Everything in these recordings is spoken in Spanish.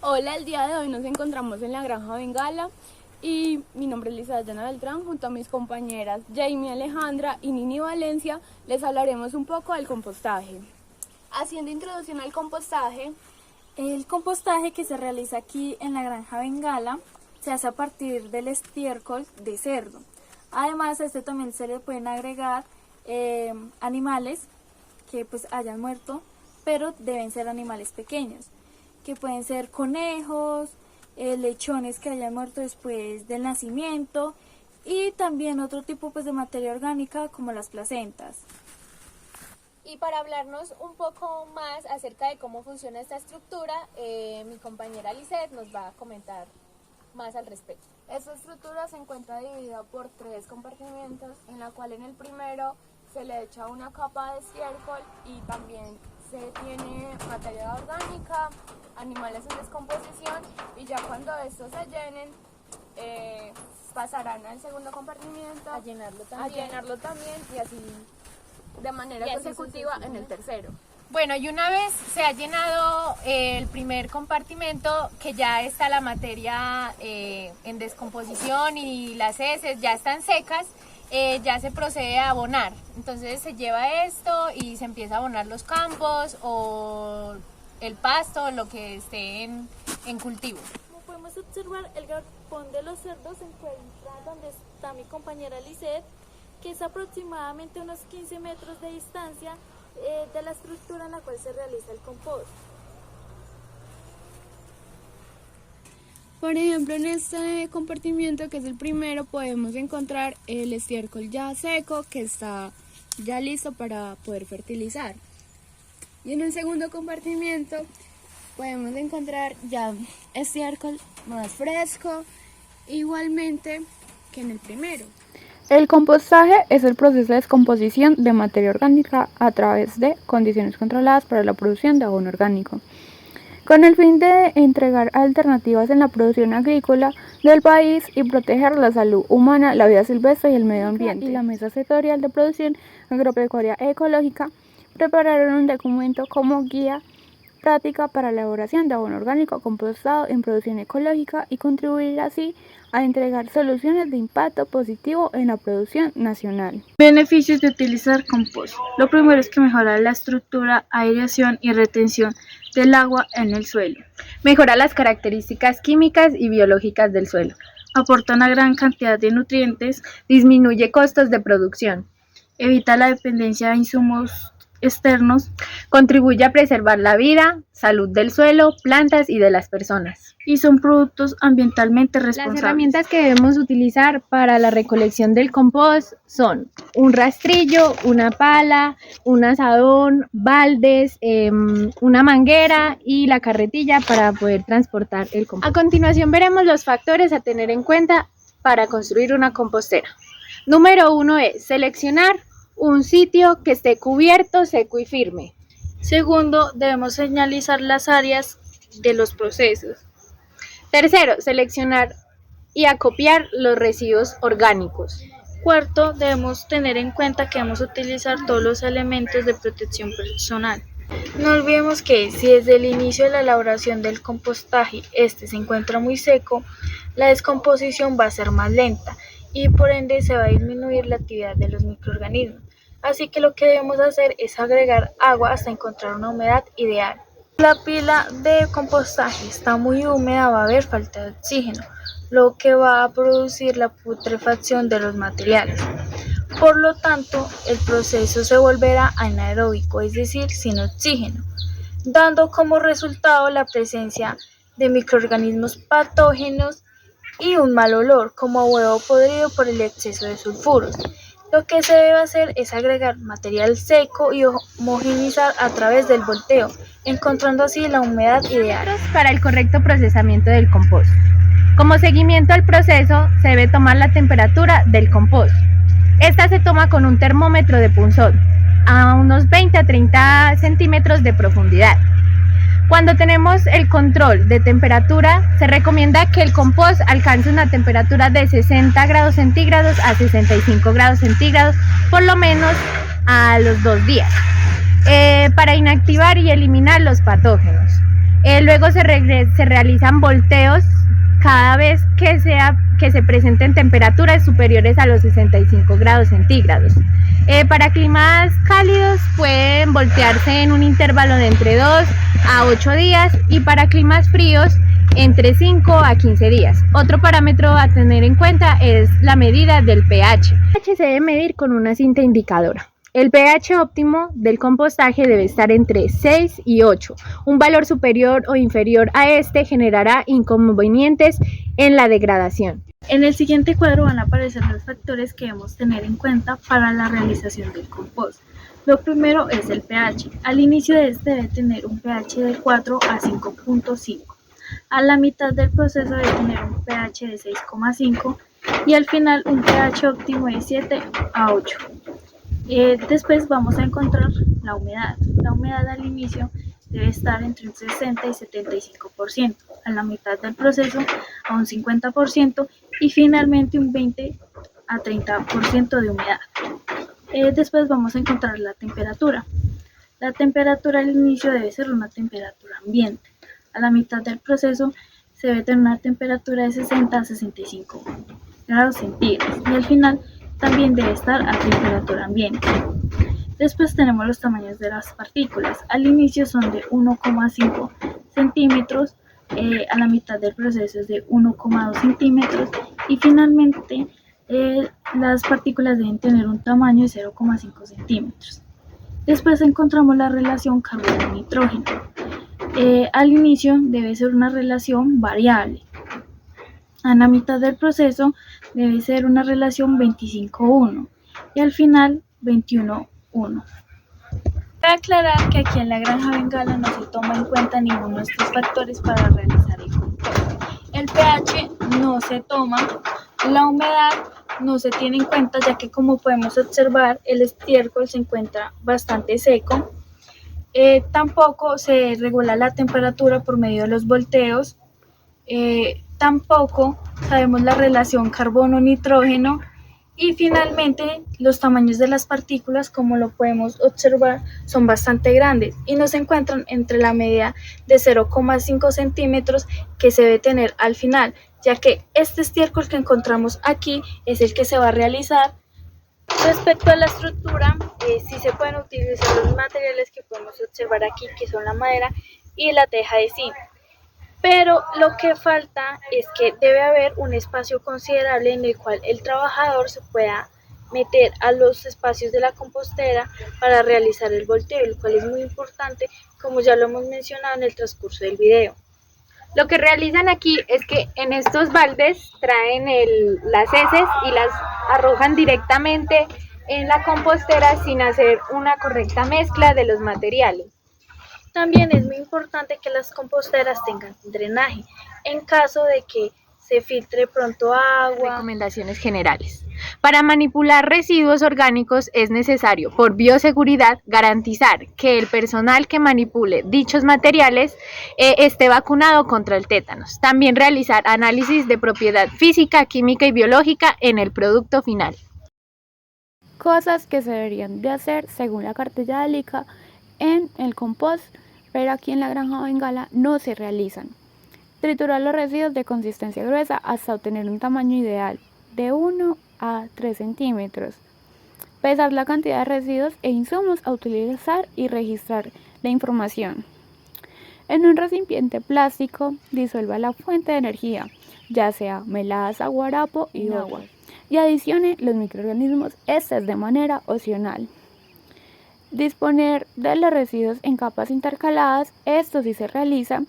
Hola, el día de hoy nos encontramos en la Granja Bengala y mi nombre es Lisa Dayana Beltrán. Junto a mis compañeras Jamie Alejandra y Nini Valencia les hablaremos un poco del compostaje. Haciendo introducción al compostaje, el compostaje que se realiza aquí en la Granja Bengala se hace a partir del estiércol de cerdo. Además, a este también se le pueden agregar animales que pues hayan muerto, pero deben ser animales pequeños, que pueden ser conejos, lechones que hayan muerto después del nacimiento y también otro tipo pues de materia orgánica como las placentas. Y para hablarnos un poco más acerca de cómo funciona esta estructura, mi compañera Lisette nos va a comentar más al respecto. Esta estructura se encuentra dividida por 3 compartimientos, en la cual en el primero se le echa una capa de estiércol y también se tiene materia orgánica, animales en descomposición, y ya cuando estos se llenen pasarán al segundo compartimiento A llenarlo también y así de manera consecutiva en el tercero. Bueno, y una vez se ha llenado el primer compartimento, que ya está la materia en descomposición y las heces ya están secas, ya se procede a abonar. Entonces se lleva esto y se empieza a abonar los campos o el pasto, lo que esté en cultivo. Como podemos observar, el galpón de los cerdos se encuentra donde está mi compañera Lisette, que es aproximadamente unos 15 metros de distancia de la estructura en la cual se realiza el compost. Por ejemplo, en este compartimiento, que es el primero, podemos encontrar el estiércol ya seco, que está ya listo para poder fertilizar. Y en el segundo compartimiento podemos encontrar ya estiércol más fresco, igualmente que en el primero. El compostaje es el proceso de descomposición de materia orgánica a través de condiciones controladas para la producción de abono orgánico, con el fin de entregar alternativas en la producción agrícola del país y proteger la salud humana, la vida silvestre y el medio ambiente. Y la Mesa Sectorial de Producción Agropecuaria Ecológica prepararon un documento como guía práctica para la elaboración de abono orgánico compostado en producción ecológica y contribuir así a entregar soluciones de impacto positivo en la producción nacional. Beneficios de utilizar compost. Lo primero es que mejora la estructura, aireación y retención del agua en el suelo. Mejora las características químicas y biológicas del suelo. Aporta una gran cantidad de nutrientes. Disminuye costos de producción. Evita la dependencia de insumos externos. Contribuye a preservar la vida, salud del suelo, plantas y de las personas. Y son productos ambientalmente responsables. Las herramientas que debemos utilizar para la recolección del compost son un rastrillo, una pala, un azadón, baldes, una manguera y la carretilla para poder transportar el compost. A continuación veremos los factores a tener en cuenta para construir una compostera. Número 1 es seleccionar un sitio que esté cubierto, seco y firme. Segundo, debemos señalizar las áreas de los procesos. Tercero, seleccionar y acopiar los residuos orgánicos. Cuarto, debemos tener en cuenta que debemos utilizar todos los elementos de protección personal. No olvidemos que si desde el inicio de la elaboración del compostaje se encuentra muy seco, la descomposición va a ser más lenta y por ende se va a disminuir la actividad de los microorganismos. Así que lo que debemos hacer es agregar agua hasta encontrar una humedad ideal. Si la pila de compostaje está muy húmeda, va a haber falta de oxígeno, lo que va a producir la putrefacción de los materiales. Por lo tanto, el proceso se volverá anaeróbico, es decir, sin oxígeno, dando como resultado la presencia de microorganismos patógenos y un mal olor, como huevo podrido por el exceso de sulfuros. Lo que se debe hacer es agregar material seco y homogeneizar a través del volteo, encontrando así la humedad ideal. Para el correcto procesamiento del compost. Como seguimiento al proceso, se debe tomar la temperatura del compost. Esta se toma con un termómetro de punzón, a unos 20 a 30 centímetros de profundidad. Cuando tenemos el control de temperatura, se recomienda que el compost alcance una temperatura de 60 grados centígrados a 65 grados centígrados, por lo menos a los 2 días, para inactivar y eliminar los patógenos. Luego se realizan volteos cada vez que se presenten temperaturas superiores a los 65 grados centígrados. Para climas cálidos pueden voltearse en un intervalo de entre 2 a 8 días y para climas fríos entre 5 a 15 días. Otro parámetro a tener en cuenta es la medida del pH. El pH se debe medir con una cinta indicadora. El pH óptimo del compostaje debe estar entre 6 y 8. Un valor superior o inferior a este generará inconvenientes en la degradación. En el siguiente cuadro van a aparecer los factores que debemos tener en cuenta para la realización del compost. Lo primero es el pH. Al inicio de este debe tener un pH de 4 a 5.5. A la mitad del proceso debe tener un pH de 6,5 y al final un pH óptimo de 7 a 8. Después vamos a encontrar la humedad. La humedad al inicio debe estar entre un 60 y 75%, a la mitad del proceso a un 50% y finalmente un 20 a 30% de humedad. Después vamos a encontrar la temperatura. La temperatura al inicio debe ser una temperatura ambiente. A la mitad del proceso se debe tener una temperatura de 60 a 65 grados centígrados y al final también debe estar a temperatura ambiente. Después tenemos los tamaños de las partículas. Al inicio son de 1,5 centímetros, a la mitad del proceso es de 1,2 centímetros y finalmente las partículas deben tener un tamaño de 0,5 centímetros. Después encontramos la relación carbono-nitrógeno. Al inicio debe ser una relación variable. A la mitad del proceso debe ser una relación 25:1 y al final 21:1. Para aclarar que aquí en la granja Bengala no se toma en cuenta ninguno de estos factores para realizar el compost. El pH no se toma, la humedad no se tiene en cuenta ya que como podemos observar el estiércol se encuentra bastante seco. Tampoco se regula la temperatura por medio de los volteos. Tampoco sabemos la relación carbono-nitrógeno y finalmente los tamaños de las partículas, como lo podemos observar, son bastante grandes y no se encuentran entre la medida de 0,5 centímetros que se debe tener al final, ya que este estiércol que encontramos aquí es el que se va a realizar. Respecto a la estructura, sí se pueden utilizar los materiales que podemos observar aquí, que son la madera y la teja de zinc. Pero lo que falta es que debe haber un espacio considerable en el cual el trabajador se pueda meter a los espacios de la compostera para realizar el volteo, el cual es muy importante, como ya lo hemos mencionado en el transcurso del video. Lo que realizan aquí es que en estos baldes traen las heces y las arrojan directamente en la compostera sin hacer una correcta mezcla de los materiales. También es muy importante que las composteras tengan drenaje en caso de que se filtre pronto agua. Recomendaciones generales. Para manipular residuos orgánicos es necesario, por bioseguridad, garantizar que el personal que manipule dichos materiales esté vacunado contra el tétanos. También realizar análisis de propiedad física, química y biológica en el producto final. Cosas que se deberían de hacer según la cartilla del ICA en el compost, pero aquí en la granja Bengala no se realizan. Triturar los residuos de consistencia gruesa hasta obtener un tamaño ideal de 1 a 3 centímetros. Pesar la cantidad de residuos e insumos a utilizar y registrar la información. En un recipiente plástico disuelva la fuente de energía, ya sea melaza, guarapo y agua, y adicione los microorganismos de manera opcional. Disponer de los residuos en capas intercaladas, esto sí se realiza,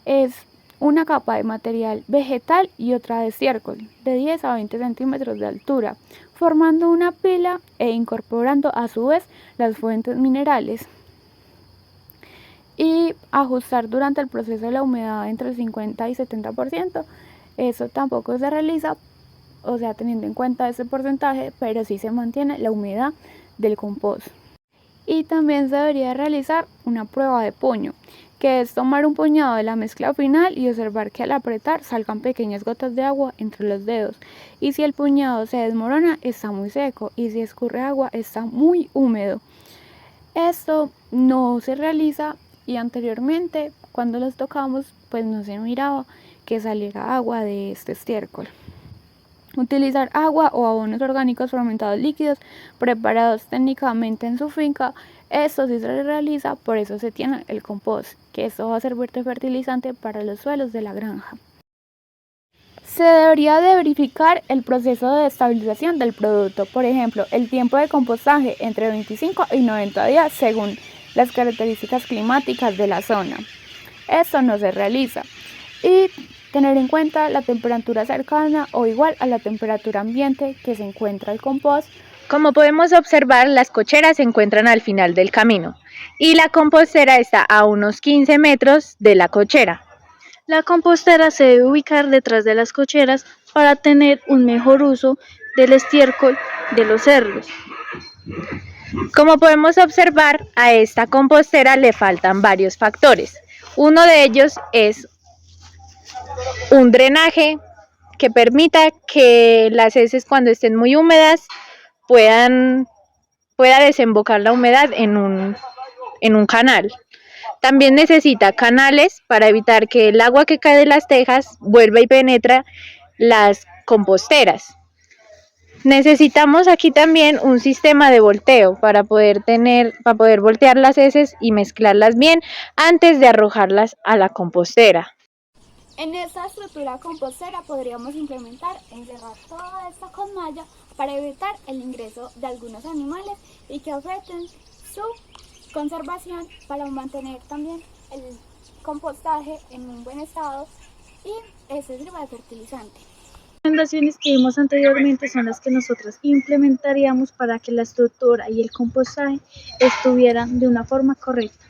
es una capa de material vegetal y otra de estiércol de 10 a 20 centímetros de altura, formando una pila e incorporando a su vez las fuentes minerales. Y ajustar durante el proceso la humedad entre el 50 y 70%, eso tampoco se realiza, o sea, teniendo en cuenta ese porcentaje, pero sí se mantiene la humedad del compost. Y también se debería realizar una prueba de puño, que es tomar un puñado de la mezcla final y observar que al apretar salgan pequeñas gotas de agua entre los dedos. Y si el puñado se desmorona, está muy seco, y si escurre agua, está muy húmedo. Esto no se realiza y anteriormente cuando los tocamos pues no se miraba que saliera agua de este estiércol. Utilizar agua o abonos orgánicos fermentados líquidos preparados técnicamente en su finca, esto sí se realiza, por eso se tiene el compost, que esto va a servir de fertilizante para los suelos de la granja. Se debería de verificar el proceso de estabilización del producto, por ejemplo, el tiempo de compostaje entre 25 y 90 días según las características climáticas de la zona. Esto no se realiza. Y tener en cuenta la temperatura cercana o igual a la temperatura ambiente que se encuentra el compost. Como podemos observar, las cocheras se encuentran al final del camino y la compostera está a unos 15 metros de la cochera. La compostera se debe ubicar detrás de las cocheras para tener un mejor uso del estiércol de los cerdos. Como podemos observar, a esta compostera le faltan varios factores. Uno de ellos es un drenaje que permita que las heces cuando estén muy húmedas pueda desembocar la humedad en un canal. También necesita canales para evitar que el agua que cae de las tejas vuelva y penetre las composteras. Necesitamos aquí también un sistema de volteo para poder voltear las heces y mezclarlas bien antes de arrojarlas a la compostera. En esta estructura compostera podríamos implementar encerrar toda esta con malla para evitar el ingreso de algunos animales y que afecten su conservación, para mantener también el compostaje en un buen estado y ese sirva de fertilizante. Las recomendaciones que vimos anteriormente son las que nosotros implementaríamos para que la estructura y el compostaje estuvieran de una forma correcta.